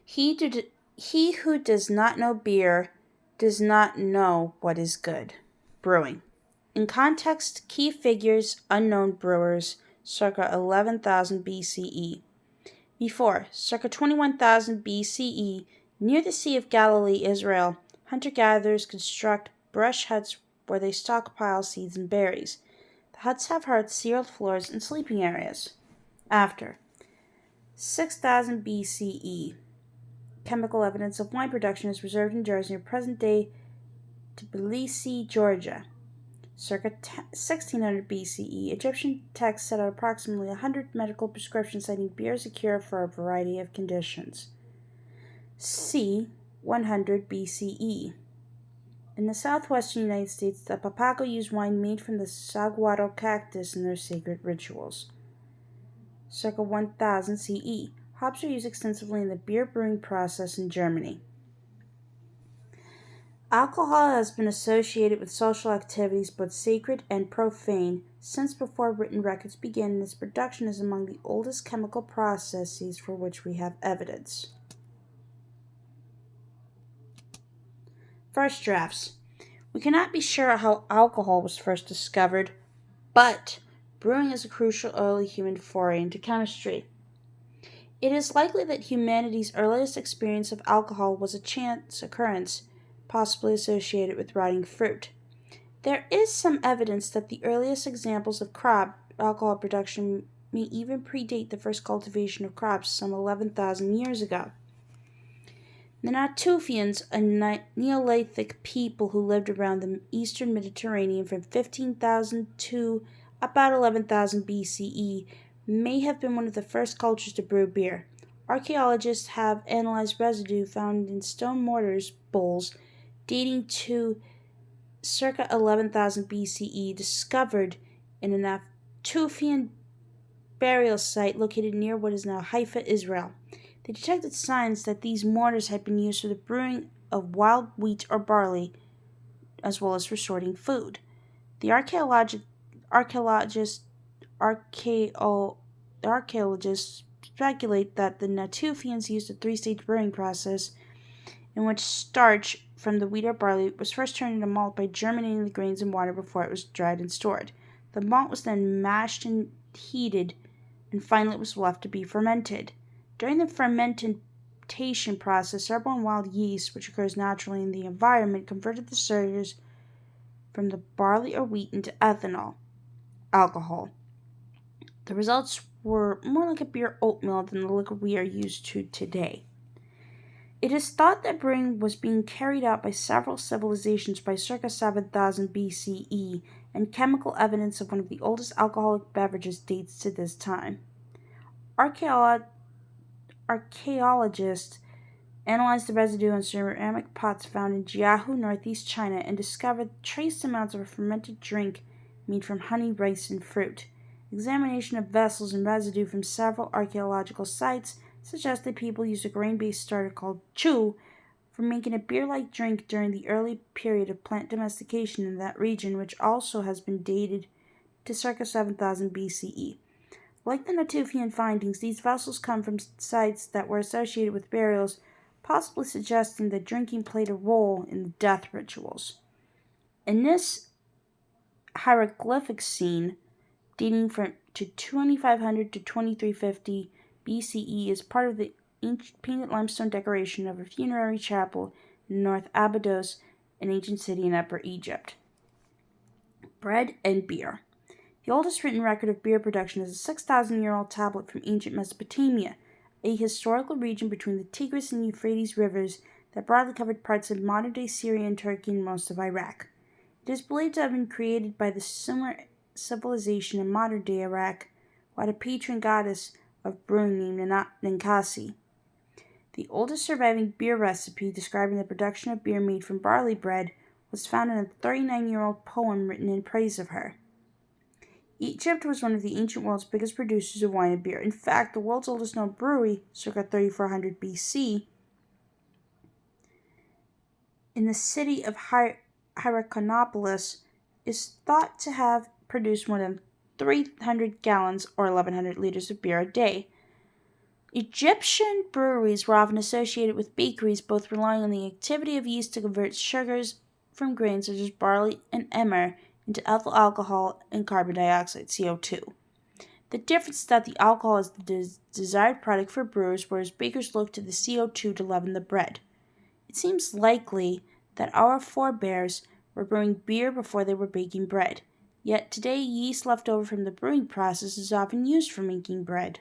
He, do, he who does not know beer does not know what is good. Brewing. In context, key figures, unknown brewers, circa 11,000 BCE. Before, circa 21,000 BCE, near the Sea of Galilee, Israel, hunter gatherers construct brush huts where they stockpile seeds and berries. The huts have hearths, sealed floors, and sleeping areas. After, 6,000 BCE, chemical evidence of wine production is preserved in jars near present day Tbilisi, Georgia. Circa 1600 BCE, Egyptian texts set out approximately 100 medical prescriptions citing beer as a cure for a variety of conditions. C. 100 BCE. In the southwestern United States, the Papago used wine made from the saguaro cactus in their sacred rituals. Circa 1000 CE, hops are used extensively in the beer brewing process in Germany. Alcohol has been associated with social activities, both sacred and profane, since before written records began, and its production is among the oldest chemical processes for which we have evidence. First drafts. We cannot be sure how alcohol was first discovered, but brewing is a crucial early human foray into chemistry. It is likely that humanity's earliest experience of alcohol was a chance occurrence, possibly associated with rotting fruit. There is some evidence that the earliest examples of crop alcohol production may even predate the first cultivation of crops some 11,000 years ago. The Natufians, a Neolithic people who lived around the eastern Mediterranean from 15,000 to about 11,000 BCE, may have been one of the first cultures to brew beer. Archaeologists have analyzed residue found in stone mortars bowls dating to circa 11,000 BCE, discovered in a Natufian burial site located near what is now Haifa, Israel. They detected signs that these mortars had been used for the brewing of wild wheat or barley, as well as for sorting food. The archaeologists speculate that the Natufians used a three-stage brewing process in which starch from the wheat or barley was first turned into malt by germinating the grains in water before it was dried and stored. The malt was then mashed and heated, and finally it was left to be fermented. During the fermentation process, airborne wild yeast, which occurs naturally in the environment, converted the sugars from the barley or wheat into ethanol, alcohol. The results were more like a beer oatmeal than the liquor we are used to today. It is thought that brewing was being carried out by several civilizations by circa 7,000 BCE, and chemical evidence of one of the oldest alcoholic beverages dates to this time. Archaeologists analyzed the residue in ceramic pots found in Jiahu, northeast China, and discovered trace amounts of a fermented drink made from honey, rice, and fruit. Examination of vessels and residue from several archaeological sites suggests that people used a grain-based starter called chu for making a beer-like drink during the early period of plant domestication in that region, which also has been dated to circa 7,000 BCE. Like the Natufian findings, these vessels come from sites that were associated with burials, possibly suggesting that drinking played a role in the death rituals. In this hieroglyphic scene, dating to 2500 to 2350 BCE, is part of the ancient painted limestone decoration of a funerary chapel in North Abydos, an ancient city in Upper Egypt. Bread and beer. The oldest written record of beer production is a 6,000-year-old tablet from ancient Mesopotamia, a historical region between the Tigris and Euphrates rivers that broadly covered parts of modern-day Syria and Turkey and most of Iraq. It is believed to have been created by the similar civilization in modern-day Iraq, who had a patron goddess of brewing named Ninkasi. The oldest surviving beer recipe describing the production of beer made from barley bread was found in a 39-year-old poem written in praise of her. Egypt was one of the ancient world's biggest producers of wine and beer. In fact, the world's oldest known brewery, circa 3400 BC, in the city of Hierakonpolis, is thought to have produced more than 300 gallons or 1,100 liters of beer a day. Egyptian breweries were often associated with bakeries, both relying on the activity of yeast to convert sugars from grains such as barley and emmer into ethyl alcohol and carbon dioxide, CO2. The difference is that the alcohol is the desired product for brewers, whereas bakers look to the CO2 to leaven the bread. It seems likely that our forebears were brewing beer before they were baking bread. Yet today, yeast left over from the brewing process is often used for making bread.